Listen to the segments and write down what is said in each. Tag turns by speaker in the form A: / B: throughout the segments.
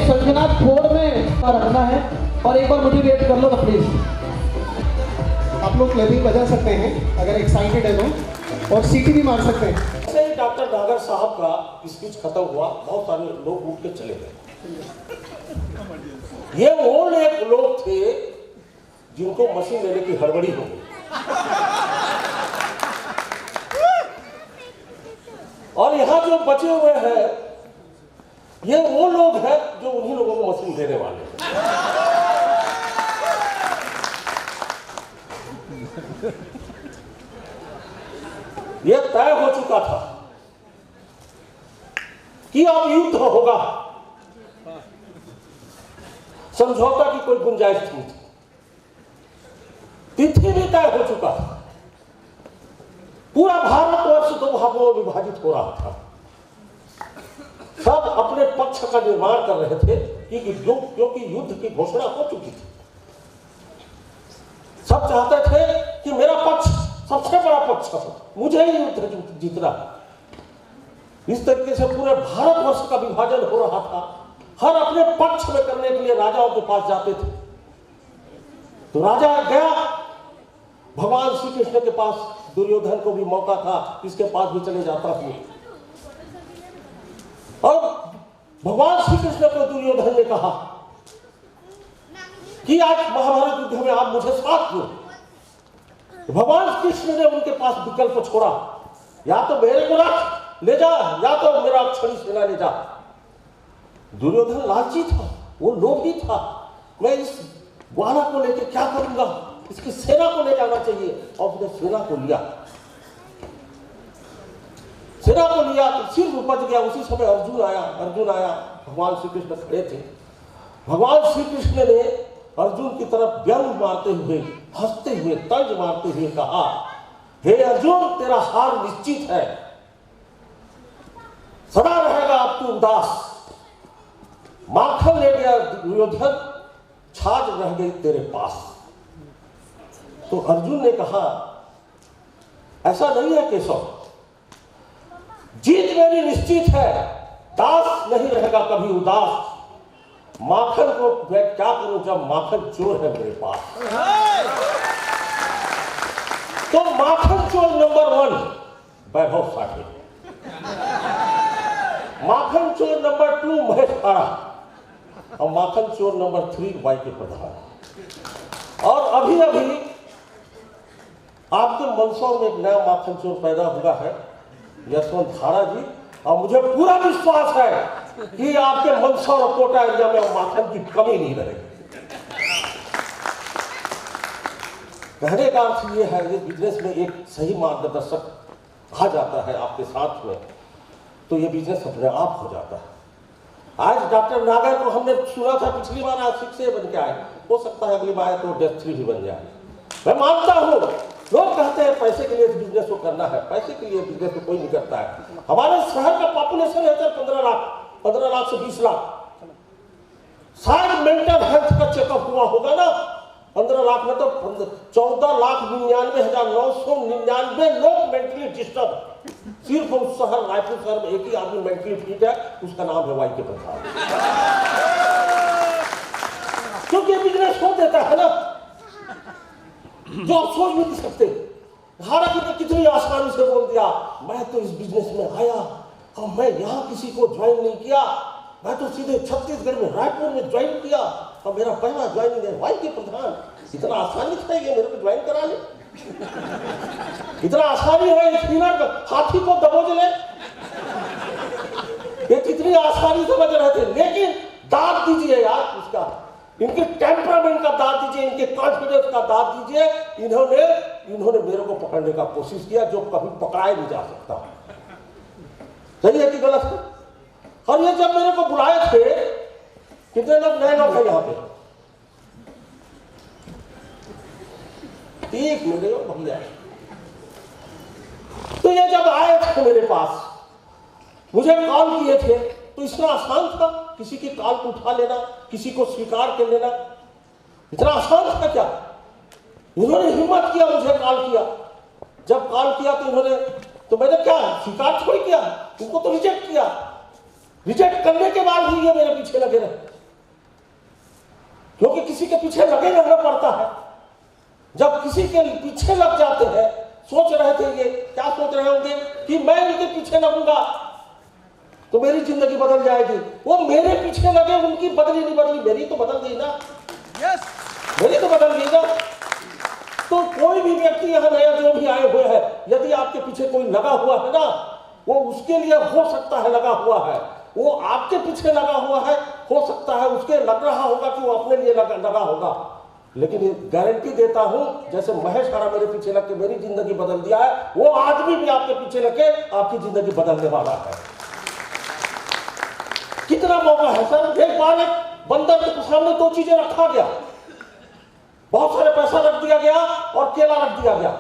A: संजनाथ 4 में रखना है और एक बार मोटिवेट कर लो ना प्लीज।
B: आप लोग क्लैपिंग बजा सकते हैं अगर एक्साइटेड है तो, और सीटी भी मार सकते हैं।
C: ऐसे ही डॉक्टर नागर साहब का स्पीच खत्म हुआ, बहुत सारे लोग उठ के चले गए। ये वो लोग थे जिनको मशीन लेने की हड़बड़ी हो गई, और यहाँ जो बचे हुए हैं ये वो लोग हैं जो उन्हीं लोगों को मशीन देने वाले हैं। ये तय हो चुका था कि अब युद्ध होगा, समझौता की कोई गुंजाइश नहीं थी। तिथि भी तय हो चुका था। पूरा भारतवर्ष दो भागों में विभाजित हो रहा था। सब अपने पक्ष का निर्माण कर रहे थे क्योंकि युद्ध की घोषणा हो चुकी थी। सब चाहते थे कि मेरा पक्ष सबसे बड़ा पक्ष हो, मुझे ही युद्ध जीतना। इस तरीके से पूरे भारतवर्ष का विभाजन हो रहा था। हर अपने पक्ष में करने के लिए राजाओं के पास जाते थे। तो राजा गया भगवान श्री कृष्ण के पास, दुर्योधन को भी मौका था इसके पास भी चले जाता हूं। और भगवान श्री कृष्ण को दुर्योधन ने कहा कि आज महाभारत युद्ध में आप मुझे साथ दो। तो भगवान कृष्ण ने उनके पास विकल्प छोड़ा, या तो मेरे को रथ ले जा या तो मेरा अक्षरी सेना ले जा। दुर्योधन लालची था, वो लोभी था। मैं इस ग्वाला को लेकर क्या करूंगा, इसकी सेना को ले जाना चाहिए। और उसने सेना को लिया, तो सिर उपज गया। उसी समय अर्जुन आया। भगवान श्री कृष्ण खड़े थे। भगवान श्री कृष्ण ने अर्जुन की तरफ व्यंग मारते हुए, हंसते हुए, तंज मारते हुए कहा, हे अर्जुन, तेरा हार निश्चित है। सदा रहेगा अब तू उदास। माखन ले गया दुर्योधन, छाछ रह गई तेरे पास। तो अर्जुन ने कहा, ऐसा नहीं है केशव, जीत मेरी निश्चित है, दास नहीं रहेगा कभी उदास। माखन को मैं क्या करूं जब माखन चोर है मेरे पास। तो माखन चोर नंबर 1 वैभव साठे, माखन चोर नंबर 2 महेश खाड़ा, और माखन चोर नंबर 3 वाई के प्रधान। और अभी आपके मंदसौर में एक नया माखन चोर पैदा हुआ है, यशवंत खाड़ा जी। और मुझे पूरा विश्वास है कि आपके मंदसौर और कोटा एरिया में माखन की कमी नहीं रहेगी। कहने का अर्थ ये है, ये बिजनेस में एक सही मार्गदर्शक आ जाता है आपके साथ में, तो ये बिजनेस अपने आप हो जाता है। आज डॉक्टर नागर को हमने सुना था पिछली बार, आज 6 बन के आए, हो सकता है अगली बार तो डेथ 3 भी बन जाए। मैं मानता हूं, लोग कहते हैं पैसे के लिए बिजनेस को करना है, पैसे के लिए बिजनेस को कोई नहीं करता है। हमारे शहर का पॉपुलेशन है 15 लाख से 20 लाख। शायद मेंटल हेल्थ का चेकअप हुआ होगा ना 15 लाख में, तो 14,99,999 लोग मेंटली डिस्टर्ब। सिर्फ उस शहर रायपुर शहर में एक ही आदमी मेंटली फिट है, उसका नाम है वाई के प्रधान। क्योंकि बिजनेस हो देता है ना, जो आप सोच भी नहीं सकते। भारत ने कितनी आसानी से बोल दिया, मैं तो इस बिजनेस में आया और मैं यहाँ किसी को ज्वाइन नहीं किया, मैं तो सीधे छत्तीसगढ़ में रायपुर में ज्वाइन किया और मेरा पहला ज्वाइनिंग है वाई के प्रधान। इतना आसानी था ये मेरे को ज्वाइन करा ले, इतना आसानी है हाथी को दबोच ले, ये कितनी आसानी समझ रहे थे। लेकिन दाद दीजिए यार उसका, इनके टेम्परामेंट का दाद दीजिए, इनके कॉन्फिडेंस का दाद दीजिए। इन्होंने मेरे को पकड़ने का कोशिश किया जो कभी पकड़ाया नहीं जा सकता। सही है कि गलत है? और ये जब मेरे को बुलाए थे, कितने लोग नए लोग हैं यहाँ पे, एक मेरे भैया। तो ये जब आए थे मेरे पास, मुझे कॉल किए थे, तो इतना आसान था किसी की कॉल को उठा लेना, किसी को स्वीकार कर लेना, इतना आसान था क्या? इन्होंने हिम्मत किया, मुझे कॉल किया। जब कॉल किया तो मैंने क्या स्वीकार थोड़ी किया, उनको तो रिजेक्ट किया। रिजेक्ट करने के बाद भी ये मेरे पीछे लगे रहे। क्योंकि किसी के पीछे लगे रहना पड़ता है। जब किसी के पीछे लग जाते हैं, सोच रहे थे ये क्या सोच रहे होंगे कि मैं इनके पीछे लगूंगा तो मेरी जिंदगी बदल जाएगी। वो मेरे पीछे लगे, उनकी बदली नहीं बदली, मेरी तो बदल गई ना। मेरी तो बदल गई ना। तो कोई भी व्यक्ति यहाँ नया जो भी आए हुए हैं, यदि आपके पीछे कोई लगा हुआ है ना, वो उसके लिए हो सकता है लगा हुआ है, वो आपके पीछे लगा हुआ है, हो सकता है उसके लग रहा होगा कि वो अपने लिए लगा होगा, लेकिन ये गारंटी देता हूं, जैसे महेश आरा मेरे पीछे लग के मेरी जिंदगी बदल दिया है, वो आदमी भी आपके पीछे लग के आपकी जिंदगी बदलने वाला है। कितना मौका है सर। एक बार एक बंदर के सामने दो चीजें रखा गया, बहुत सारे पैसा रख दिया गया और केला रख दिया गया।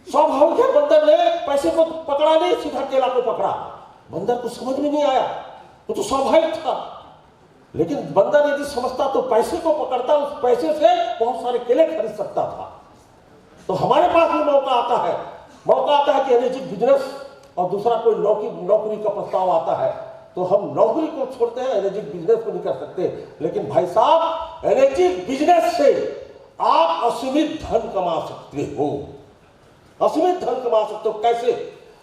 C: स्वाभाविक है बंदर ने पैसे को पकड़ा नहीं, सीधा केला को पकड़ा। बंदर को समझ में नहीं आया, वो तो स्वाभाविक था। लेकिन बंदर यदि समझता तो पैसे को पकड़ता, उस पैसे से बहुत सारे केले खरीद सकता था। तो हमारे पास भी मौका आता है कि एनर्जिक बिजनेस और दूसरा कोई नौकरी का प्रस्ताव आता है तो हम नौकरी को छोड़ते हैं, एनर्जिक बिजनेस को नहीं कर सकते। लेकिन भाई साहब, एनर्जिक बिजनेस से आप असीमित धन कमा सकते हो। असीमित धन कमा सकते हो। कैसे?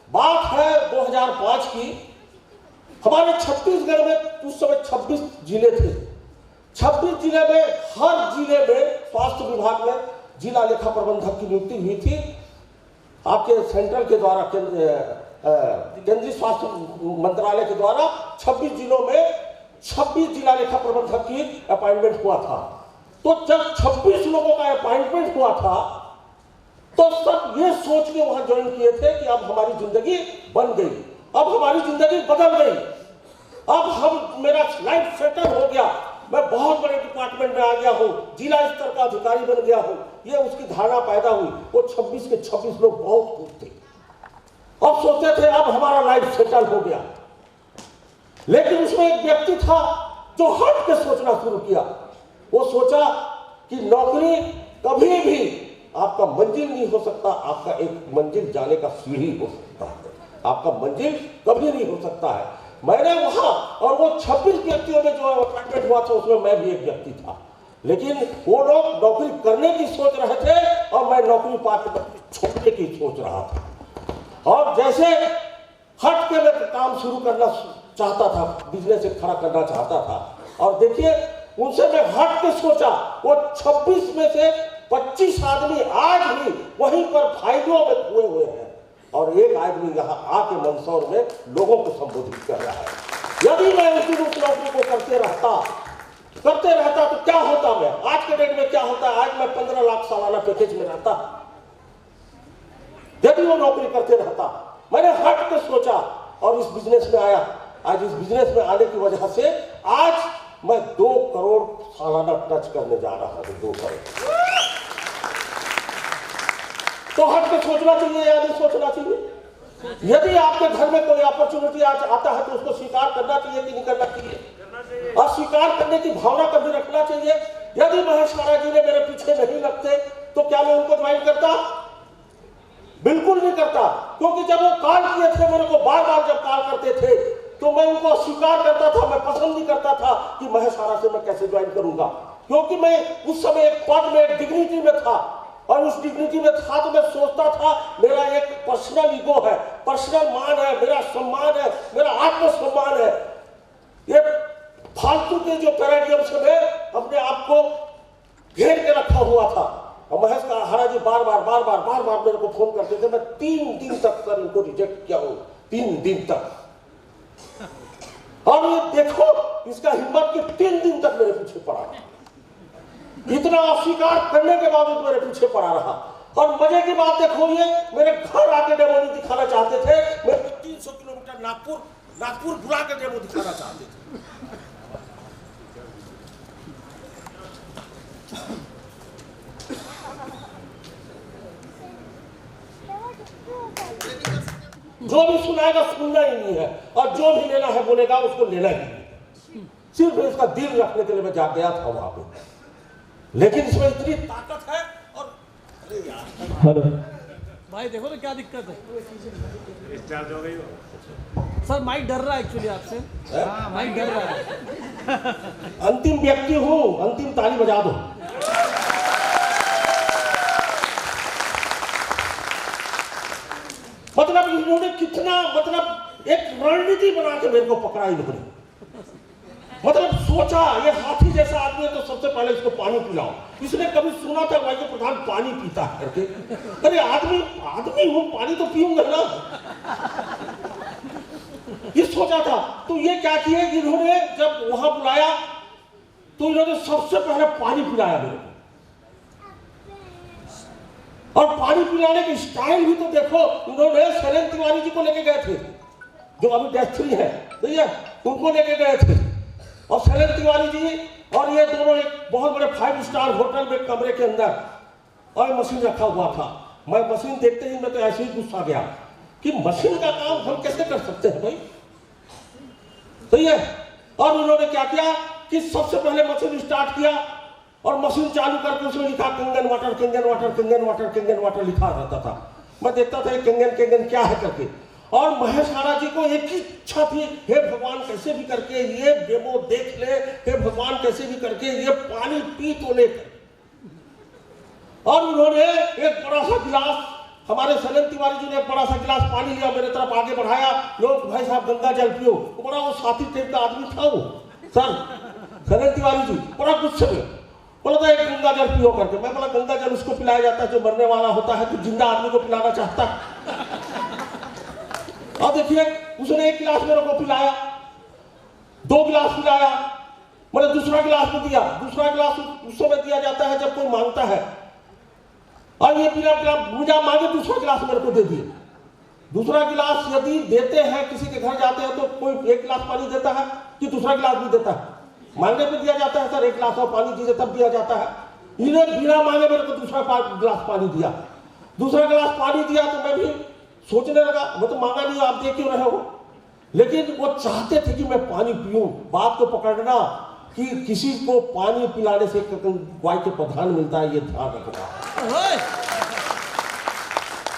C: बात है 2005 की। हमारे छत्तीसगढ़ में उस समय 26 जिले थे। 26 जिले में हर जिले में स्वास्थ्य विभाग में जिला लेखा प्रबंधक की नियुक्ति हुई थी। आपके सेंट्रल के द्वारा, केंद्रीय स्वास्थ्य मंत्रालय के द्वारा 26 जिलों में 26 जिला लेखा प्रबंधक की अपॉइंटमेंट हुआ था। तो जब 26 लोगों का अपॉइंटमेंट हुआ था तो सब ये सोच के वहां ज्वाइन किए थे कि अब हमारी जिंदगी बन गई, अब हमारी जिंदगी बदल गई, अब मेरा लाइफ सेटल हो गया, मैं बहुत बड़े डिपार्टमेंट में आ गया हूं, जिला स्तर का अधिकारी बन गया हूं। ये उसकी धारणा पैदा हुई। वो 26 के 26 लोग बहुत खुश थे। अब सोचते थे अब हमारा लाइफ सेटल हो गया। लेकिन उसमें एक व्यक्ति था जो हट के सोचना शुरू किया। वो सोचा कि नौकरी कभी भी आपका मंजिल नहीं हो सकता, आपका एक मंजिल जाने का सीढ़ी हो सकता है, आपका मंजिल कभी नहीं हो सकता है। मैंने वहां, और वो 26 व्यक्तियों में जो अपॉइंटमेंट हुआ था उसमें मैं भी एक व्यक्ति था। लेकिन वो लोग नौकरी करने की सोच रहे थे और मैं नौकरी पाकर छोड़ने की सोच रहा था। और जैसे हट के मैं काम शुरू करना चाहता था, बिजनेस से खड़ा करना चाहता था, और देखिए उनसे मैं हट के सोचा, वो 26 में से 25 आदमी आज भी वहीं पर फायदों में खोए हुए हैं और एक आदमी यहाँ आके मंदसौर में लोगों को संबोधित कर रहा है। यदि मैं उस दिन उस नौकरी को करते रहता तो क्या होता? मैं आज के डेट में क्या होता? आज मैं 15 लाख सालाना पैकेज में रहता यदि वो नौकरी करते रहता। मैंने हट के सोचा और इस बिजनेस में आया। आज इस बिजनेस में आने की वजह से आज मैं 2 करोड़ सालाना टच करने जा रहा हूं। 2 करोड़ तो हट के सोचना चाहिए या नहीं सोचना चाहिए? यदि आपके घर में कोई अपॉर्चुनिटी आता है तो उसको स्वीकार करना चाहिए कि नहीं करना चाहिए? और स्वीकार करने की भावना कभी रखना चाहिए। यदि महेश आरा जी ने मेरे पीछे नहीं लगते तो क्या मैं उनको ज्वाइन करता? बिल्कुल नहीं करता। क्योंकि जब वो कॉल किए थे मेरे को, बार बार जब कॉल करते थे तो मैं उनको अस्वीकार करता था। मैं पसंद नहीं करता था कि महेश आरा से मैं कैसे ज्वाइन करूंगा, क्योंकि मैं उस समय एक पद में, एक डिग्निटी में था। और उस डिग्निटी में था तो मैं सोचता था मेरा एक पर्सनल ईगो है, पर्सनल मान है, मेरा सम्मान है, मेरा आत्मसम्मान है। ये फालतू के जो पैराडियम से मैं अपने आप को घेर के रखा हुआ था। और महेश आरा जी बार बार मेरे को फोन करते थे। मैं 3 दिन तक सर इनको रिजेक्ट किया हूं, 3 दिन तक। और ये देखो इसका हिम्मत कि 3 दिन तक मेरे पीछे पड़ा, इतना अस्वीकार करने के बावजूद मेरे पीछे पड़ा रहा। और मजे की बात देखो, ये मेरे घर आके डेमो नहीं दिखाना चाहते थे। मेरे 300 किलोमीटर नागपुर बुला के डेमो दिखाना चाहते थे। जो भी सुनाएगा सुनना ही नहीं है, और जो भी लेना है बोलेगा उसको लेना ही नहीं। सिर्फ इसका दिल रखने के लिए मैं जा गया था वहां पे। लेकिन इसमें इतनी ताकत है। और अरे यार,
A: हेलो
D: भाई देखो तो क्या दिक्कत है।
E: डिस्चार्ज हो गई हो।
D: सर माइक डर रहा है एक्चुअली आपसे। माइक डर रहा है।
C: अंतिम व्यक्ति हूं, अंतिम ताली बजा दो। मतलब इन्होंने कितना, मतलब एक रणनीति बना के मेरे को पकड़ा इन्होंने। मतलब सोचा ये हाथी जैसा आदमी है तो सबसे पहले इसको पानी पिलाओ। इसने कभी सुना था भाई के प्रधान पानी पीता है करके? अरे आदमी हूं, पानी तो पीऊंगा ना। ये सोचा था। तो ये क्या किया, इन्होंने जब वहां बुलाया तो इन्होंने सबसे पहले पानी पिलाया मेरे को। और पानी पिलाने की स्टाइल भी तो देखो, उन्होंने शैलेंद्र तिवारी जी को लेके गए थे जो अभी डेथ फ्री है, भैया उनको लेके गए थे। और शैलेंद्र तिवारी जी और ये दोनों एक बहुत बड़े 5 स्टार होटल में कमरे के अंदर, और मशीन रखा हुआ था। मैं मशीन देखते ही मैं तो ऐसे ही गुस्सा गया कि मशीन का काम हम कैसे कर सकते हैं भाई, सही है। और उन्होंने क्या किया कि सबसे पहले मशीन स्टार्ट किया और मशीन चालू करके उसमें लिखा कंगन वाटर, कंगन वाटर, कंगन वाटर, कंगन वाटर लिखा रहता था। मैं देखता था ये कंगन क्या है करके। और महेश आरा जी को एक ही इच्छा थी, हे भगवान कैसे भी करके ये डेमो देख ले, हे भगवान कैसे भी करके ये पानी पी तो ले। और उन्होंने एक बड़ा सा गिलास, हमारे शैलेंद्र तिवारी जी ने एक बड़ा सा गिलास पानी लिया, मेरे तरफ आगे बढ़ाया, लोग भाई साहब गंगा जल पियो। बड़ा वो साथी टाइप का आदमी था वो सर शैलेंद्र तिवारी जी, बड़ा गुस्से में बोला था एक गंगा जल पियो करके। मैं बोला गंगा जल उसको पिलाया जाता है जो मरने वाला होता है, तो जिंदा आदमी को पिलाना चाहता है। और देखिए उसने एक गिलास मेरे को पिलाया, 2 गिलास पिलाया, मैंने दूसरा गिलास भी दिया। दूसरा गिलास उस समय दिया जाता है जब कोई मांगता है, और ये बिना मांगे दूसरा गिलास मेरे को दे दिए। दूसरा गिलास यदि देते हैं, किसी के घर जाते हैं तो कोई एक गिलास पानी देता है कि दूसरा गिलास भी देता है? मांगने पे दिया जाता है सर, एक गिलास और पानी दीजिए तब दिया जाता है। इन्हें बिना मांगे मेरे को दूसरा गिलास पानी दिया। दूसरा गिलास पानी दिया तो मैं भी सोचने लगा, मैं तो मांगा नहीं, आप दे क्यों रहे हो? लेकिन वो चाहते थे कि मैं पानी पीऊं। बात को पकड़ना कि किसी को पानी पिलाने से वाई के प्रधान मिलता है, ये ध्यान रखना।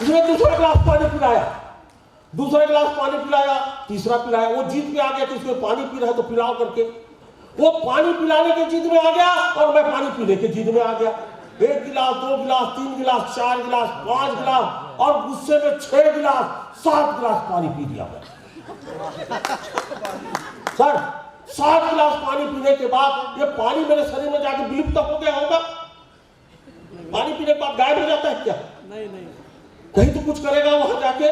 C: उसने दूसरा गिलास पानी पिलाया, दूसरा गिलास पानी पिलाया, तीसरा पिलाया। वो जीत में आ गया कि उसमें पानी पी रहा है तो पिलाओ करके। वो पानी पिलाने के जिद में आ गया और मैं पानी पीने के जिद में आ गया। 1 गिलास, 2 गिलास, 3 गिलास, 4 गिलास, 5 गिलास, और गुस्से में 6 गिलास, 7 गिलास पानी पी दिया मैं सर। 7 गिलास पानी पीने के बाद ये पानी मेरे शरीर में जाके विलुप्त हो गया होगा। पानी पीने के बाद गायब हो जाता है क्या?
D: नहीं।
C: कहीं तो कुछ करेगा वहां जाके,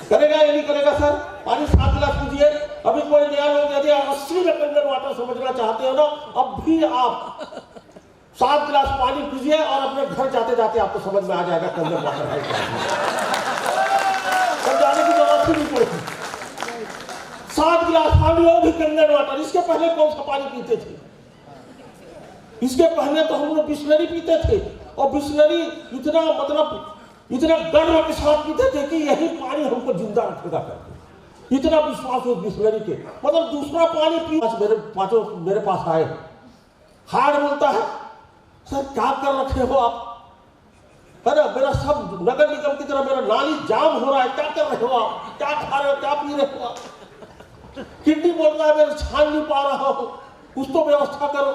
C: करेगा या नहीं करेगा सर? पानी 7 गिलास पीजिए। अभी कोई नया लोग यदि असली में कंगन वाटर समझना चाहते हो ना, अब भी आप 7 गिलास पानी पीजिए और अपने घर जाते जाते आपको समझ में आ जाएगा कंगन वाटर है क्या। जाने की जरूरत ही नहीं पड़ेगी। 7 गिलास पानी और भी कंगन वाटर। इसके पहले कौन सा पानी पीते थे? इसके पहले तो हम लोग बिस्लरी पीते थे, और बिस्लरी इतना मतलब इतना गर्व के साथ पीते थे कि यही पानी हमको जिंदा रखेगा करके। इतना विश्वास उस बिस्लरी के। मतलब दूसरा पानी पी, मेरे पास आए, हार्ड बोलता है सर क्या कर रखे हो आप? अरे मेरा सब नगर निगम की तरह मेरा नाली जाम हो रहा है, क्या कर रहे हो आप? क्या खा रहे हो, क्या पी रहे हो आप? किडनी बोल रहा है मैं छान नहीं पा रहा हूं, कुछ तो व्यवस्था करो।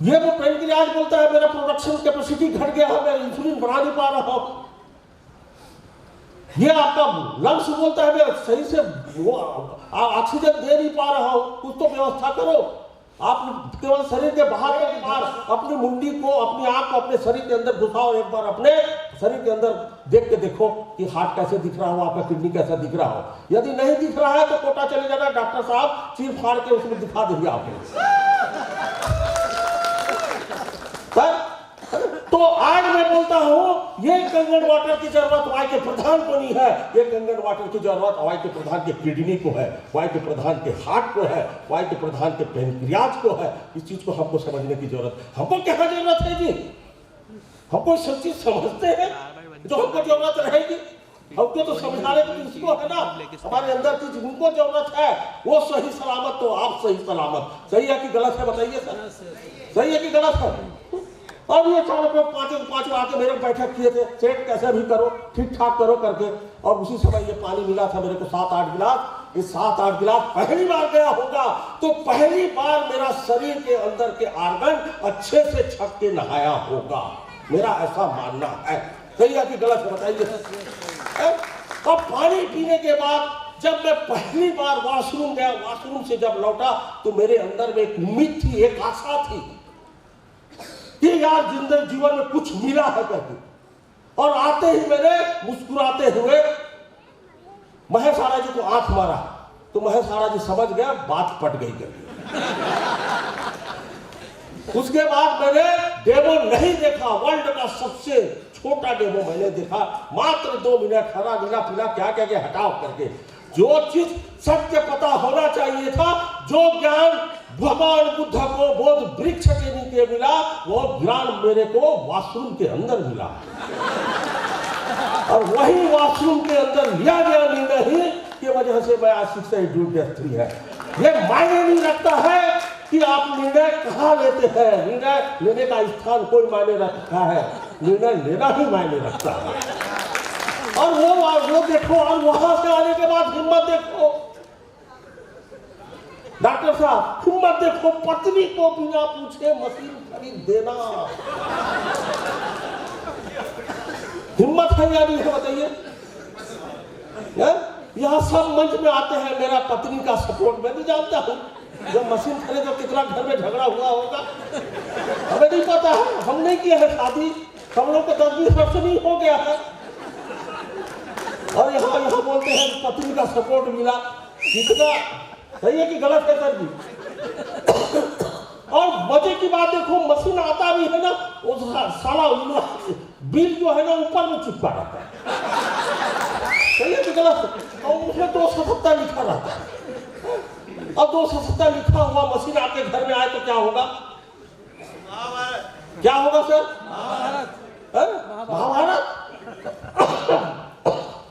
C: ये वो पेनक्रियाज बोलता है मेरा प्रोडक्शन कैपेसिटी घट गया है, मैं इंसुलिन बना नहीं पा रहा हूं। ये आपका लंग्स बोलता है मैं सही से वो ऑक्सीजन दे नहीं पा रहा हूं, कुछ तो व्यवस्था करो। आप केवल शरीर के बाहर के बाहर अपनी मुंडी को, अपनी आंख को अपने शरीर के अंदर घुसाओ, एक बार अपने शरीर के अंदर देख के देखो कि हार्ट कैसे दिख रहा हो, आपका किडनी कैसा दिख रहा हो। यदि नहीं दिख रहा है तो कोटा चले जाना, डॉक्टर साहब चीर फाड़ के उसमें दिखा देंगे आपको। तो आज मैं बोलता हूं ये कंगन वाटर की जरूरत वाई के प्रधान को नहीं है, ये कंगन वाटर की जरूरत वाई के प्रधान के किडनी को है, वाई के प्रधान के हार्ट को है, वाई के प्रधान के पेनक्रियाज को है। इस चीज को हमको समझने की जरूरत। हमको क्या जरूरत है जी? हमको सब चीज समझते हैं जो हमको जरूरत रहेगी। हमको तो समझाने की उसको है ना, हमारे अंदर की जिनको जरूरत है वो सही सलामत, तो आप सही सलामत। सही है कि गलत है बताइए सर? सही है कि गलत है? अब ये चारों पे पांचों आके मेरे बैठक किए थे, सेट कैसे भी करो, ठीक ठाक करो करके। और उसी समय ये पानी मिला था मेरे को 7-8 गिलास, ये 7-8 गिलास पहली बार गया होगा, तो पहली बार मेरा शरीर के अंदर के आर्गन अच्छे से छक के नहाया होगा। मेरा ऐसा मानना है। सही है कि गलत है बताइए। अब पानी पीने के बाद जब मैं पहली बार वॉशरूम गया, वॉशरूम से जब लौटा तो मेरे अंदर में एक उम्मीद थी, एक आशा थी कि यार जिंदगी जीवन में कुछ मिला है करके। और आते ही मैंने मुस्कुराते हुए महेश आरा जी को आंख मारा, तो महेश आरा जी समझ गया बात पट गई करके। उसके बाद मैंने डेमो नहीं देखा, वर्ल्ड का सबसे छोटा डेमो मैंने देखा, मात्र 2 मिनट हरा नीला पीला क्या क्या क्या हटाओ करके। जो चीज सत्य पता होना चाहिए था, जो ज्ञान भगवान बुद्ध को बोध वृक्ष के नीचे मिला, वो ज्ञान मेरे को वॉशरूम के अंदर मिला। और वही वॉशरूम के अंदर लिया गया निर्णय ही की वजह से मैं आज शिक्षा ड्यूटी है। ये मायने नहीं रखता है कि आप निर्णय कहाँ लेते हैं, निर्णय लेने का स्थान कोई मायने रखता है, निर्णय लेना ही मायने रखता है। और वो देखो, और वहां से आने के बाद हिम्मत देखो डॉक्टर साहब, हिम्मत देखो, पत्नी को बिना पूछे मशीन खरीद देना। हिम्मत है या नहीं है बताइए। यहाँ सब मंच में आते हैं, मेरा पत्नी का सपोर्ट मैं नहीं जानता हूँ। जब मशीन खरीदे तो कितना घर में झगड़ा हुआ होगा हमें नहीं पता है, हम नहीं किए हैं शादी, हम लोग को 10-20 वर्ष नहीं हो गया है। और यहाँ बोलते हैं पत्नी का सपोर्ट मिला, कितना सही है कि गलत है सर जी। और मजे की बात देखो, मशीन आता भी है ना, वो साला बिल जो है ना ऊपर में चिपका रहता है। सही है कि गलत है? और उसमें 270 लिखा रहता है। अब 270 लिखा हुआ मशीन आपके घर में आए तो क्या होगा? क्या होगा सर? महाभारत।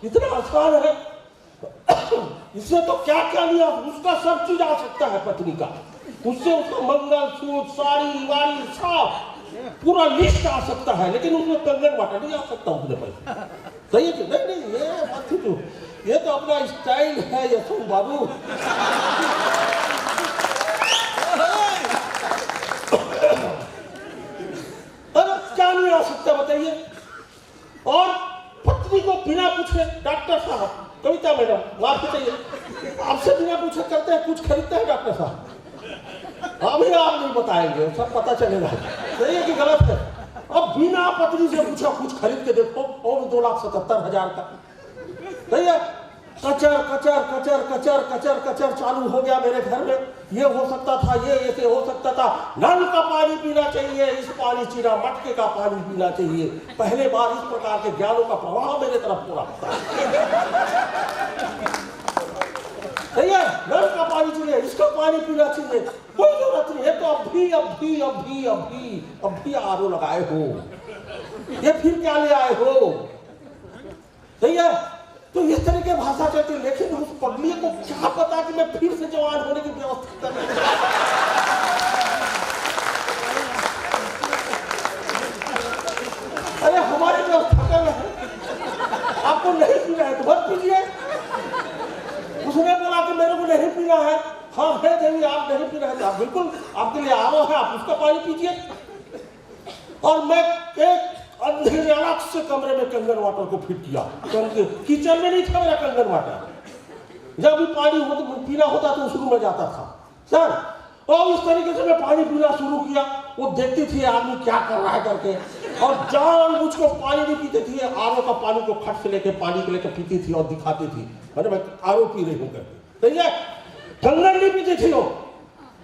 C: इतना आसान है, इससे तो क्या क्या लिया, उसका सब चीज आ सकता है पत्नी का, उससे उसका मंगलसूत्र, साड़ी वाड़ी सब पूरा लिस्ट आ सकता है, लेकिन उसमें कंगन वाटा नहीं आ सकता उसने पैसा। सही है कि नहीं? ये बात तो, ये तो अपना स्टाइल है यशों बाबू। अरे क्या नहीं आ सकता बताइए। और पत्नी को बिना पूछे, डॉक्टर साहब, कविता मैडम माफ कीजिए, आपसे बिना पूछे करते हैं कुछ खरीदते हैं डॉक्टर साहब? अभी आप नहीं बताएंगे, सब पता चलेगा। सही है कि गलत है? अब बिना पत्नी से पूछा कुछ खरीद के देखो, और 2,77,000 का। सही है? कचर कचर कचर कचर कचर कचर चालू हो गया मेरे घर में। ये हो सकता था, ये ऐसे हो सकता था, नल का पानी पीना चाहिए, इस पानी चीरा मटके का पानी पीना चाहिए। पहले बार इस प्रकार के ज्ञानों का प्रवाह मेरे तरफ पूरा होता है। सही है? नल का पानी चाहिए, इसका पानी पीना चाहिए, कोई जरूरत नहीं है। तो अभी आरो लगाए हो, ये फिर क्या ले आए हो? सही है? तो इस तरह की भाषा कहते, लेकिन उस पगली को क्या पता कि मैं फिर से जवान होने की व्यवस्था कर रही हूं। अरे हमारी व्यवस्था कर रहे हैं, आपको नहीं पीना है तो मत पीजिए। उसने बोला कि मेरे को नहीं पीना है, हाँ है देवी, आप नहीं पी रहे थे, आप बिल्कुल आपके लिए आरो है, आप उसका पानी पीजिए। और मैं एक अंधेरे अलग से कमरे में कंगन वाटर को फिट किया, क्योंकि किचन में नहीं था मेरा कंगन वाटर। जब भी पानी पीना होता तो उस रूम में जाता था सर। और उस तरीके से मैं पानी पीना शुरू किया। वो देखती थी आदमी क्या कर रहा है करके, और जानबूझ को पानी नहीं पीती थी, आरो का पानी को खट से लेके पानी को लेकर पीती थी और दिखाती थी, अरे मैं आरो पी रही हूँ करके। सही है? कंगन नहीं पीती थी वो,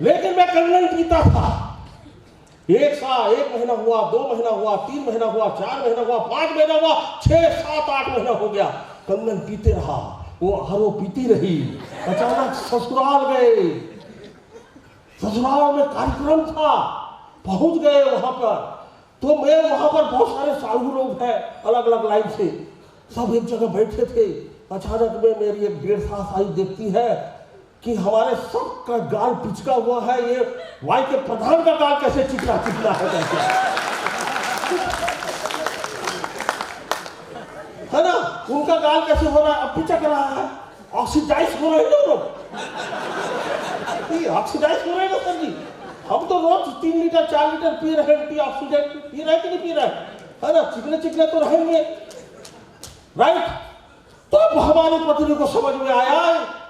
C: लेकिन मैं कंगन पीता था। एक महीना हुआ, 2 महीना हुआ, 3 महीना हुआ, 4 महीना हुआ, 5 महीना हुआ, 6, 7, 8 महीना हो गया, कंगन पीते रहा, वो आरो पीती रही। अचानक ससुराल गए, ससुराल में कार्यक्रम था, पहुंच गए वहां पर। तो मैं वहां पर बहुत सारे साधु लोग हैं अलग अलग लाइन से, सब एक जगह बैठे थे। अचानक में मेरी एक 1.5 साल आई देखती है कि हमारे सबका गाल पिचका हुआ है, ये वाई के प्रधान का गाल कैसे चिकना है कैसे, है ना? उनका गाल कैसे हो रहा है, अब पिचक रहा है। ऑक्सीडाइज हो रहे हैं लोग, ऑक्सीडाइज हो रहे हैं ना सर जी। हम तो रोज 3 लीटर 4 लीटर पी रहे हैं, एंटीऑक्सीडेंट पी रहे हैं कि नहीं पी रहे हैं, है ना? चिकने चिकने तो रहेंगे, राइट? तो अब हमारी पत्नी को समझ में आया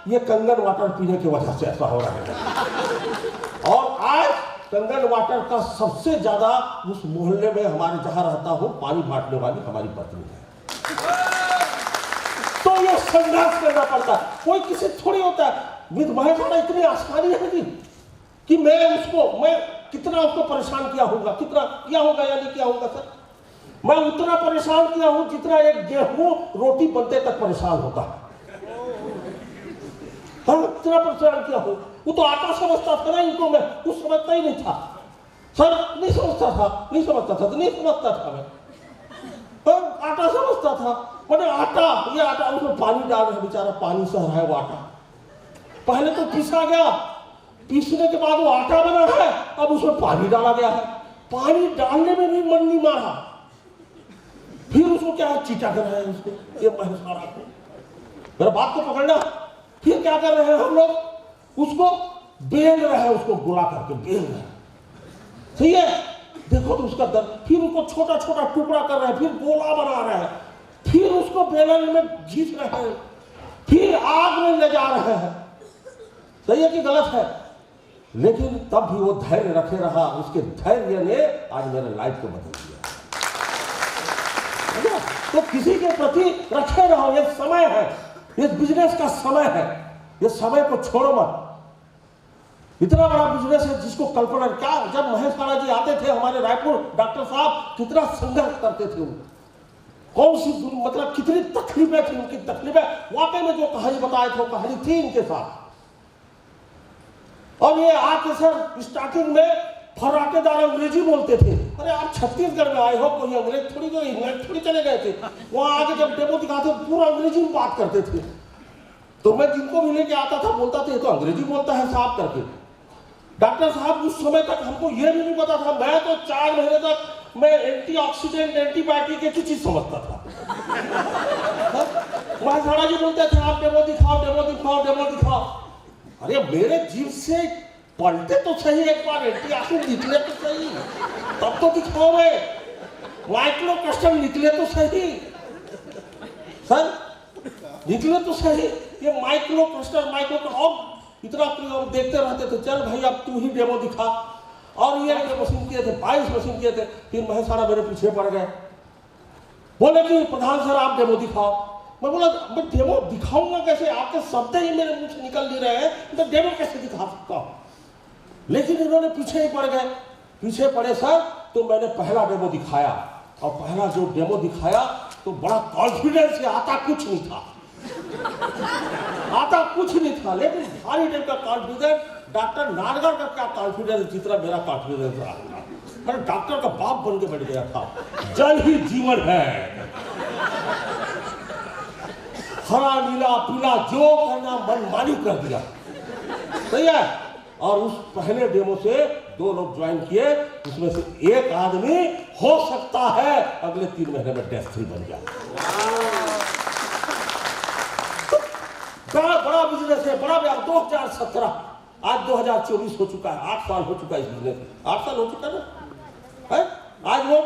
C: ये कंगन वाटर पीने की वजह से ऐसा हो रहा है। और आज कंगन वाटर का सबसे ज्यादा उस मोहल्ले में हमारे जहां रहता हूं पानी बांटने वाली हमारी पत्नी है। तो ये संघर्ष करना पड़ता है, कोई किसी थोड़ी होता है। विद महेश इतनी आसानी है कि मैं कितना उसको परेशान किया होगा, कितना किया होगा या नहीं किया होगा सर? मैं उतना परेशान किया हूं जितना एक गेहूं रोटी बनते तक परेशान होता है। हाँ, इतना परेशान किया हो। वो तो आटा समझता था ना इनको, मैं कुछ समझता ही नहीं था सर, नहीं समझता था मैं। आटा समझता था, मैंने ये आटा उसमें पानी डाल रहे, बेचारा पानी सह रहा है वो आटा। पहले तो पीसा गया, पीसने के बाद वो आटा बना है, अब उसमें पानी डाला गया है। पानी डालने में भी मन नहीं मारा, फिर उसको क्या है चीटा कर रहे हैं उसको, ये महेशारा को, मेरा बात को पकड़ना। फिर क्या कर रहे हैं हम लोग, उसको बेल रहे हैं, उसको गुला करके बेल रहे हैं, सही है? देखो तो उसका दर्द। फिर उसको छोटा छोटा टुकड़ा कर रहे हैं, फिर गोला बना रहे हैं, फिर उसको बेलन में घींच रहे हैं, फिर आग में ले जा रहे हैं। सही है कि गलत है? लेकिन तब भी वो धैर्य रखे रहा, उसके धैर्य ने आज मेरे लाइफ को बदल दिया। तो किसी के प्रति रखे रहो, ये समय है, ये बिजनेस का समय है, ये समय को छोड़ो मत। इतना बड़ा बिजनेस है जिसको कल्पना क्या, जब महेश खाड़ा जी आते थे हमारे रायपुर, डॉक्टर साहब कितना संघर्ष करते थे, कौन सी मतलब कितनी तकलीफें थी उनकी, तकलीफें वाकई में जो कहानी बताए थे वो कहानी थी इनके साथ। और ये आके सर स्टार्टिंग में फर्राटेदार अंग्रेजी बोलते थे। अरे आप छत्तीसगढ़ में आए हो, कोई अंग्रेज थोड़ी, कोई इंग्लैंड थोड़ी चले गए थे। वहां आके जब डेमो दिखाते पूरा अंग्रेजी में बात करते थे। तो मैं जिनको भी लेके आता था बोलता था ये तो अंग्रेजी बोलता है साहब करके। डॉक्टर साहब उस समय तक हमको ये भी नहीं पता था, मैं तो 4 महीने तक मैं एंटीऑक्सीडेंट एंटीबायोटिक एक ही चीज समझता था। महाराज जी बोलते थे आप डेमो दिखाओ डेमो दिखाओ डेमो दिखाओ। अरे मेरे जीव से पलटे तो सही, एक बार एंटीऑक्सीडेंट निकले तो सही, तब तो दिखाओ। माइक्रो क्रिस्टल निकले तो सही सर, निकले तो सही। ये माइक्रो क्रिस्टल और इतना हम देखते रहते थे, चल भाई अब तू ही डेमो दिखा। और ये मशीन किए थे, 22 मशीन किए थे। फिर महेशारा मेरे पीछे पड़ गए, बोले कि प्रधान सर आप डेमो दिखाओ। मैं बोला मैं डेमो दिखाऊंगा कैसे, आपके शब्द ही मेरे मुंह से निकल नहीं रहे हैं, तो डेमो कैसे दिखा सकता हूं? लेकिन इन्होंने पीछे ही पड़ गए, पीछे पड़े सर। तो मैंने पहला डेमो दिखाया, और पहला जो डेमो दिखाया तो बड़ा कॉन्फिडेंस से, आता कुछ नहीं था, आता कुछ नहीं था, लेकिन भारी टाइप का कॉन्फिडेंस। डॉक्टर नारगर का क्या कॉन्फिडेंस जितना मेरा कॉन्फिडेंस रहा, मैं डॉक्टर का बाप बन के बैठ गया था। जल ही जीवन है, हरा नीला पीला जो करना मनमानी कर दिया, सही है? और उस पहले डेमो से 2 लोग ज्वाइन किए, उसमें से एक आदमी हो सकता है अगले 3 महीने में डेथ फ्री बन जाए। बड़ा बिजनेस है, बड़ा व्यापार। 2017 आज 2024 हो चुका है, 8 साल हो चुका है इस बिजनेस में, 8 साल हो चुका है। आज वो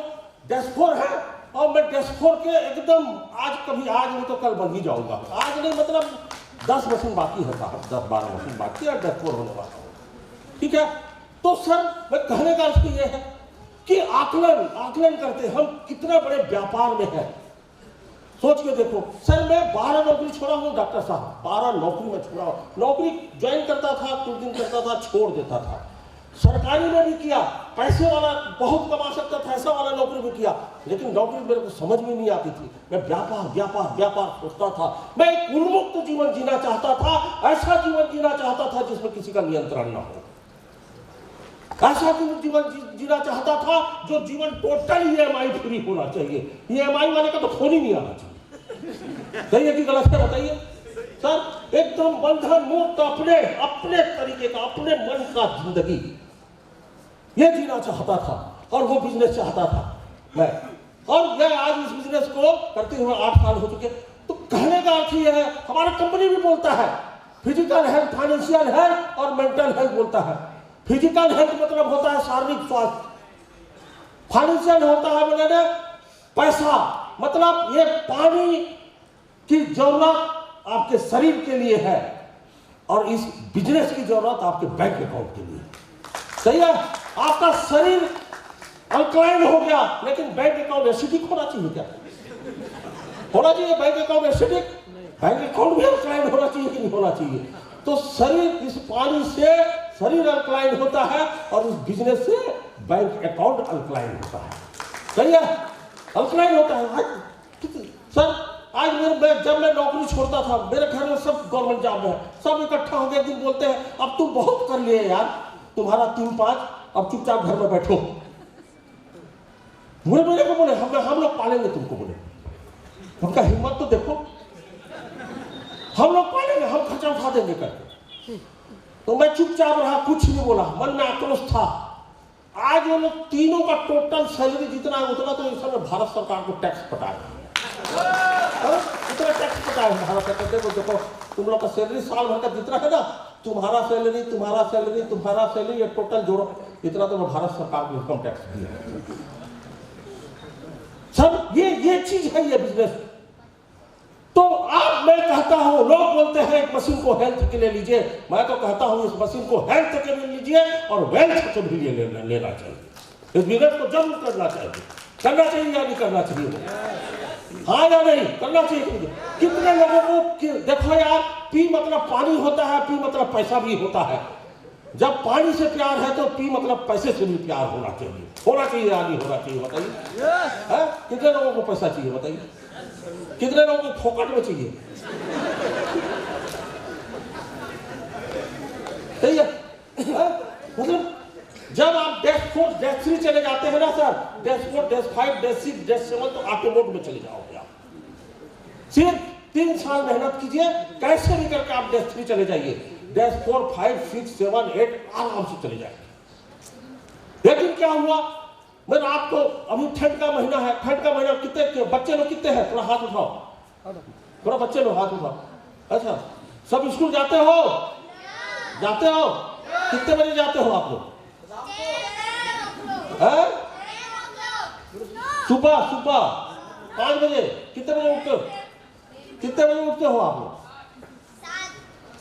C: डैशफोर है, और मैं डैशफोर के एकदम आज नहीं तो कल बन ही जाऊंगा। आज नहीं मतलब 10 मशीन बाकी है साहब, 10-12 मशीन बाकी है, डैशफोर होने वाला है, ठीक है? तो सर मैं कहने का अर्थ ये है कि आकलन करते हम कितना बड़े व्यापार में है। सोच के देखो सर, मैं 12 नौकरी छोड़ा हूँ डॉक्टर साहब, 12 नौकरी में छोड़ा हूँ। नौकरी ज्वाइन करता था, कुछ दिन करता था, छोड़ देता था। सरकारी में भी किया, पैसे वाला बहुत कमा सकता था, ऐसा वाला नौकरी भी किया, लेकिन नौकरी मेरे को समझ में नहीं आती थी। मैं व्यापार सोचता था। मैं एक उन्मुक्त जीवन जीना चाहता था, ऐसा जीवन जीना चाहता था जिसमें किसी का नियंत्रण न हो। ऐसा जीवन जीना चाहता था जो जीवन टोटल EMI फ्री होना चाहिए। EMI वाले का तो फोन ही नहीं आना चाहिए। सही है कि गलत है बताइए सर? एकदम बंधन मुक्त अपने तरीके का, अपने मन का जिंदगी ये जीना चाहता था, और वो बिजनेस चाहता था मैं। और मैं आज इस बिजनेस को करते हुए 8 साल हो चुके। तो कहने का अर्थ यह है, हमारा कंपनी भी बोलता है फिजिकल हेल्थ, फाइनेंशियल हेल्थ और मेंटल हेल्थ बोलता है। फिजिकल हेल्थ मतलब होता है शारीरिक स्वास्थ्य, फाइनेंशियल होता है मैंने पैसा, मतलब ये पानी की जरूरत आपके शरीर के लिए है और इस बिजनेस की जरूरत आपके बैंक अकाउंट के लिए। सही है, आपका शरीर अल्कलाइन हो गया लेकिन बैंक अकाउंट एसिडिक होना चाहिए क्या? होना चाहिए bank account acidic, bank account भी अल्कलाइन होना चाहिए कि नहीं होना चाहिए? तो शरीर इस पानी से शरीर अल्कलाइन होता है और इस बिजनेस से बैंक अकाउंट अल्कलाइन होता है। सही है, अल्कलाइन होता है। सर आज जब मैं नौकरी छोड़ता था, मेरे घर में सब गवर्नमेंट जॉब है, सब इकट्ठा हो गए, दिन बोलते हैं अब तुम बहुत कर लिए यार, तुम्हारा 3-5, अब चुपचाप घर में बैठो। मेरे को बोले हम लोग पालेंगे तुमको, बोले उनका हिम्मत तो देखो, हम लोग पालेंगे, हम खर्चा उठा देंगे करके। तो मैं चुपचाप रहा, कुछ नहीं बोला, मन में आक्रोश था। आज वो लोग तीनों का टोटल सैलरी जितना है उतना तो इस समय भारत सरकार को टैक्स पटाएगा, इतना टैक्स पटाएगा भारत सरकार। देखो देखो तुम लोग का सैलरी साल भर का जितना है ना, तुम्हारा सैलरी तुम्हारा सैलरी तुम्हारा सैलरी, ये टोटल जोड़ो, इतना तो भारत सरकार को इनकम टैक्स दिया सब। ये चीज है, ये बिजनेस। तो आप, मैं कहता हूं, लोग बोलते हैं एक मशीन को हेल्थ के लिए लीजिए, मैं तो कहता हूं इस मशीन को हेल्थ के लिए लीजिए और वेल्थ के लिए लेना चाहिए। इस बिजनेस को जरूर करना चाहिए, करना चाहिए या नहीं करना चाहिए? हाँ या नहीं करना चाहिए? कितने लोगों को देखो यार, पी मतलब पानी होता है, पी मतलब पैसा भी होता है। जब पानी से प्यार है तो पी मतलब पैसे से भी प्यार होना चाहिए। होना चाहिए या नहीं होना चाहिए बताइए? कितने लोगों को पैसा चाहिए बताइए? कितने लोगों को फोकट में चाहिए? सही है, मतलब जब आप डेस्क 4 डेस्क 3 चले जाते हैं ना sir, desk 4 desk 5 desk 6 desk 7 तो ऑटो मोड में चले जाओगे आप। सिर्फ 3 साल मेहनत कीजिए, कैसे भी करके आप डेस्क 3 चले जाइए, डेस्क 4 5 6 7 8 आराम से चले जाएंगे। लेकिन क्या हुआ, मैं आपको, अभी ठंड का महीना है, ठंड का महीना कितने बच्चे लोग कितने हैं? थोड़ा हाथ उठाओ, थोड़ा बच्चे लोग हाथ उठाओ। अच्छा, सब स्कूल जाते हो? जाते हो? कितने बजे जाते हो आप लोग? सुबह 5 बजे। कितने बजे उठते हो? कितने बजे उठते हो आप लोग?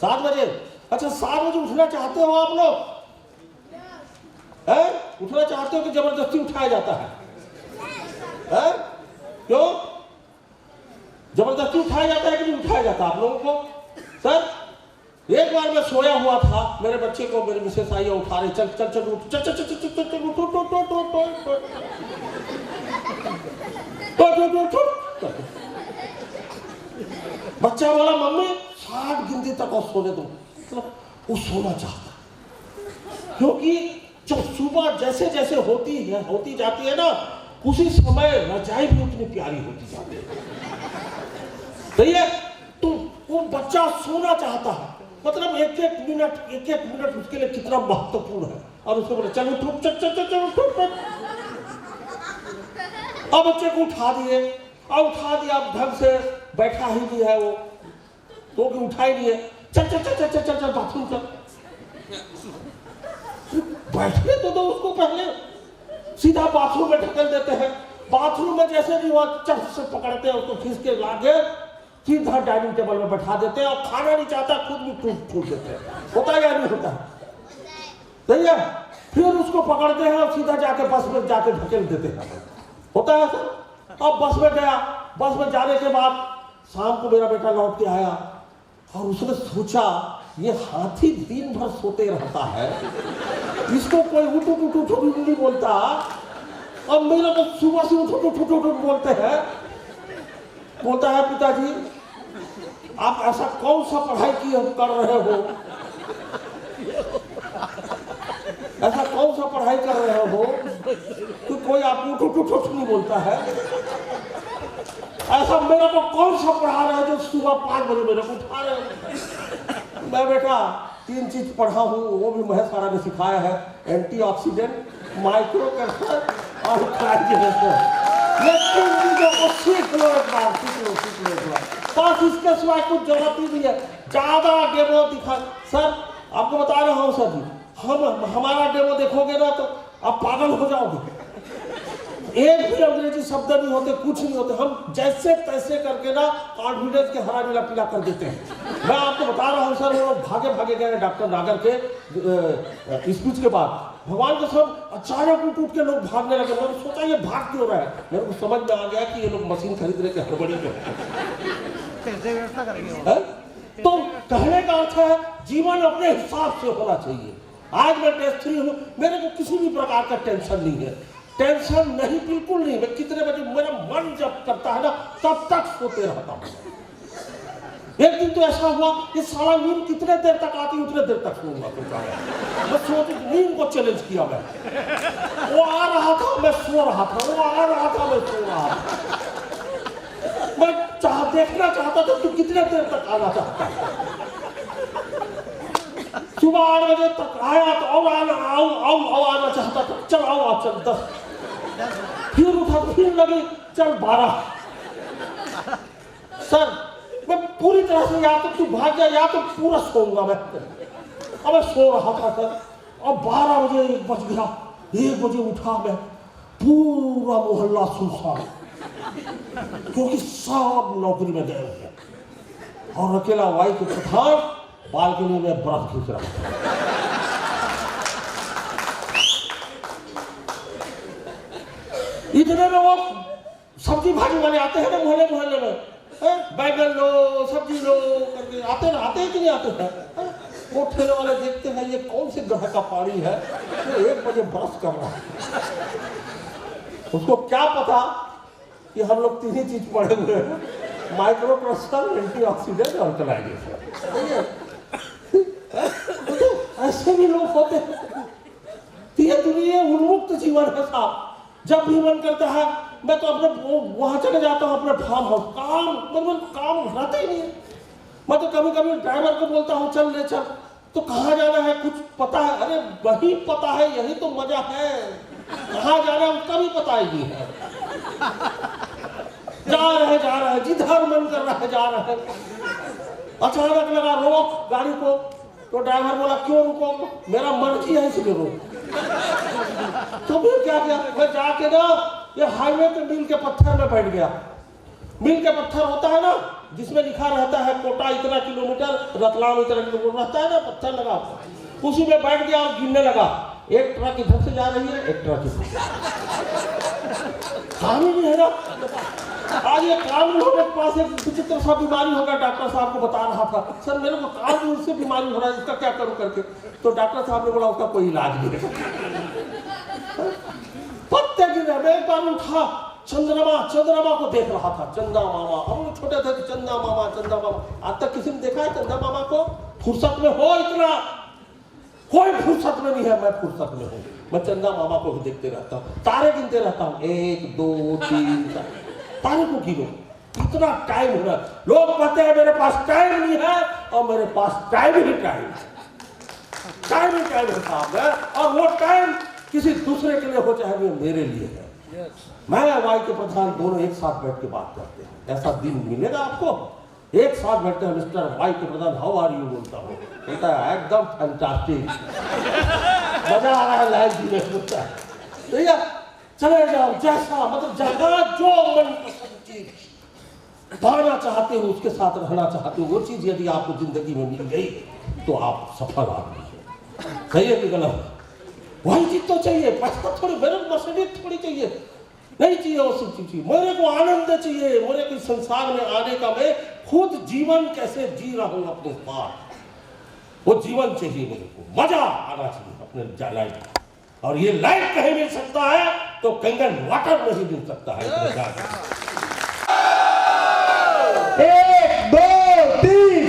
C: 7 बजे। अच्छा, 7 बजे उठना चाहते हो आप लोग? उठना चाहते हो कि जबरदस्ती उठाया जाता है? क्यों जबरदस्ती उठाया जाता है कि नहीं उठाया जाता आप लोगों को? सर एक बार मैं सोया हुआ था, मेरे बच्चे को मेरी मिसेस आई उठा रही, चल चल चल उठ, चल चल चल चल चल चल उठ उठ उठ उठ उठ उठ। बच्चा बोला मम्मी 60 गिनती तक और सोने दो। मतलब वो सोना चाहता, क्योंकि जब सुबह जैसे जैसे होती जाती है ना, उसी समय रजाई भी उतनी प्यारी होती जाती है। सही है, तो वो बच्चा सोना चाहता है, मतलब एक एक मिनट उसके लिए कितना महत्वपूर्ण है। और उसको बोले चल उठ चल चल चल उठ। अब बच्चे को उठा दिए, और उठा दिया, ढंग से बैठा ही नहीं है वो, तो कि उठा ही नहीं है। चल चल चल चल चल चल चल बाथरूम चल। बैठने तो दो उसको, पहले सीधा बाथरूम में ढकल देते हैं। बाथरूम में जैसे भी वहां चट से पकड़ते हैं उसको, खींच के लाके सीधा डाइनिंग टेबल में बैठा देते हैं, और खाना नहीं चाहता खुद भी छूट देते हैं। होता है या नहीं होता? सही है, फिर उसको पकड़ते हैं और सीधा जाके बस में जाके ढकेल देते हैं। होता है सर? अब बस में गया, बस में जाने के बाद शाम को मेरा बेटा लौट के आया और उसने सोचा ये हाथी दिन भर सोते रहता है, इसको कोई उठ उठ उठ उठ नहीं बोलता, और मेरा तो सुबह से उठ उठ उठ उठ बोलते हैं। बोलता है पिताजी आप ऐसा कौन सा पढ़ाई कर रहे हो, ऐसा कौन सा पढ़ाई कर रहे हो कि कोई आपको उठ उठ उठ नहीं बोलता है? ऐसा मेरा को कौन सा पढ़ा रहे हो जो सुबह 5 बजे मेरे को उठा रहे हो? मैं बेटा 3 चीज पढ़ा हूँ, वो भी महेश सारा ने सिखाया है, एंटीऑक्सीडेंट, माइक्रो कैंसर और क्राइजिनेशन। ये 3 चीजों को सीख लो एक बार, सीख लो एक बार। बस इसके सिवाय कुछ जरूरत ही नहीं है। ज्यादा डेमो दिखा सर, आपको बता रहा हूँ सर जी, हमारा डेमो देखोगे ना तो आप पागल हो जाओगे। एक भी अंग्रेजी शब्द नहीं होते, कुछ नहीं होते, हम जैसे तैसे करके ना कॉन्फिडेंस के हरा नीला पीला कर देते हैं। मैं आपको बता रहा हूँ सर, वो भागे भागे गए डॉक्टर नागर के स्पीच के बाद, भगवान को सब अचानक उठ के लोग भागने लगे। मैंने सोचा ये भाग क्यों रहा है, मेरे को समझ में आ गया कि ये लोग मशीन खरीद रहे थे हड़बड़ी में। तो कहने का अर्थ है जीवन अपने हिसाब से होना चाहिए। आज मैं टेस्ट 3 हूँ, मेरे को किसी भी प्रकार का टेंशन नहीं है, टेंशन नहीं, बिल्कुल नहीं। मैं कितने बजे मेरा मन जब करता है ना तब तक सोते रहता हूँ। एक दिन तो ऐसा हुआ कि साला नींद कितने देर तक आती, उतने देर तक सोऊंगा। मैं सोच नींद को चैलेंज किया, मैं वो आ रहा था मैं सो रहा था, वो आ रहा था मैं सो रहा था। मैं देखना चाहता था तू कितने देर तक आना चाहता है। सुबह 8 बजे तक आया तो और आना चाहता था, चल आओ चल 10, फिर उठा फिर लगी चल 12। सर मैं पूरी तरह से या तो तू भाग जा या तो पूरा सोऊंगा मैं। अब मैं सो रहा था सर, और 12 बजे 1 बज गया, 1 बजे उठा मैं, पूरा मोहल्ला सुनसान, क्योंकि सब नौकरी में गए हुए और अकेला वाई के प्रधान बालकनी में बर्फ खींच रहा था। इतने में वो सब्जी भाजी वाले आते हैं ना मोहल्ले में, बैगन लो सब्जी लो करके आते हैं कि नहीं आते हैं। वो ठेले वाले देखते हैं ये कौन से ग्रह का पानी है तो 1 बजे बरस कर रहा है। उसको क्या पता कि हम लोग 3 ही चीज पढ़े हुए हैं, माइक्रो क्रिस्टल, एंटीऑक्सीडेंट और अल्कलाइजेशन। ऐसे भी लोग होते हैं। ये दुनिया उन्मुक्त जीवन है साहब। जब भी मन करता है मैं तो अपने वहां चले जाता हूँ, अपने फार्म हाउस। काम रहता ही नहीं है। मैं तो कभी कभी ड्राइवर को बोलता हूँ चल ले चल, तो कहाँ जाना है कुछ पता है? अरे वही पता है, यही तो मजा है। कहाँ जाना है उसका भी पता ही नहीं है। जा रहे हैं जिधर मन कर रहा है जा रहे हैं। अचानक लगा रोक गाड़ी को, तो ड्राइवर बोला क्यों रुको? मेरा मर्जी है इसलिए रोक। तो फिर क्या किया, मैं जाके ना ये हाईवे पे मील के पत्थर में बैठ गया। मील के पत्थर होता है ना जिसमें लिखा रहता है कोटा इतना किलोमीटर, रतलाम इतना किलोमीटर रहता है ना, पत्थर लगा, उसी में बैठ गया और गिनने लगा। एक ट्रक इधर से जा रही है, एक ट्रक इधर। काम ही नहीं है ना। आज ये काम नहीं होने के पास एक विचित्र सा बीमारी होगा। डॉक्टर साहब को बता रहा था, सर मेरे को काम से बीमारी हो रहा है, इसका क्या करूं करके। तो डॉक्टर साहब ने बोला उसका कोई इलाज नहीं है। पत्ते गिरे। मैं एक बार उठा, चंद्रमा को देख रहा था। चंदा मामा, हम लोग छोटे थे, चंदा मामा। आज तक किसी ने देखा है चंदा मामा को? फुर्सत में हो इतना? कोई फुर्सत में नहीं है, मैं फुर्सत में हूँ। मैं चंदा मामा को भी देखते रहता हूँ, तारे गिनते रहता हूँ, 1 2 3 तारे को गिनो। इतना टाइम हो रहा है। लोग कहते हैं मेरे पास टाइम नहीं है, और मेरे पास टाइम ही टाइम है साहब है। और वो टाइम किसी दूसरे के लिए हो चाहे वो मेरे लिए है। मैं वाई के प्रधान दोनों एक साथ बैठ के बात करते हैं। ऐसा दिन मिलेगा आपको? एक साथ बैठते हैं, मिस्टर वाई के प्रधान हाउ आर यू बोलता हूँ, बोलता है एकदम फैंटास्टिक, मजा आ रहा है लाइफ जीने बोलता है। भैया चले जाओ, जैसा मतलब जगह जो मन पसंद चीज पाना चाहते हो, उसके साथ रहना चाहते हो, वो चीज यदि आपको जिंदगी में मिल गई तो आप सफल आदमी है। सही है कि गलत? वही चीज तो चाहिए, पैसा थोड़ी, मेरे मर्सिडीज थोड़ी चाहिए, नहीं चाहिए वो सब चीज। मेरे को आनंद चाहिए, मेरे को संसार में आने का, मैं खुद जीवन कैसे जी रहा हूं अपने साथ, वो जीवन चाहिए मेरे को। मजा आना चाहिए अपने लाइफ में। और ये लाइफ कहीं मिल सकता है तो कंगन वाटर में ही मिल सकता है।
B: 1 2 3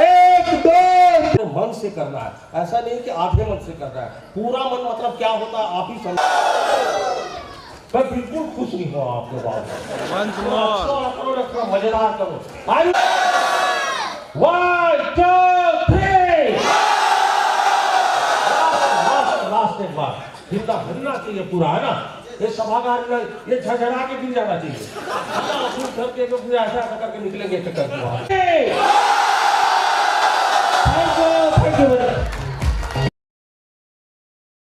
B: 1 2
C: मन से करना है, ऐसा नहीं कि आधे मन से करना है। पूरा मन मतलब क्या होता है आप ही समझ। मैं बिल्कुल खुश नहीं हुआ आपके बात में। करो, मजेदार करो। 1 2 3 लास्ट एक बार हिलना चाहिए पूरा, है ना? ये सभागार ये झझड़ा के गिर जाना चाहिए। ऑफिस घर के लोग भी ऐसा करके निकलेंगे चक्कर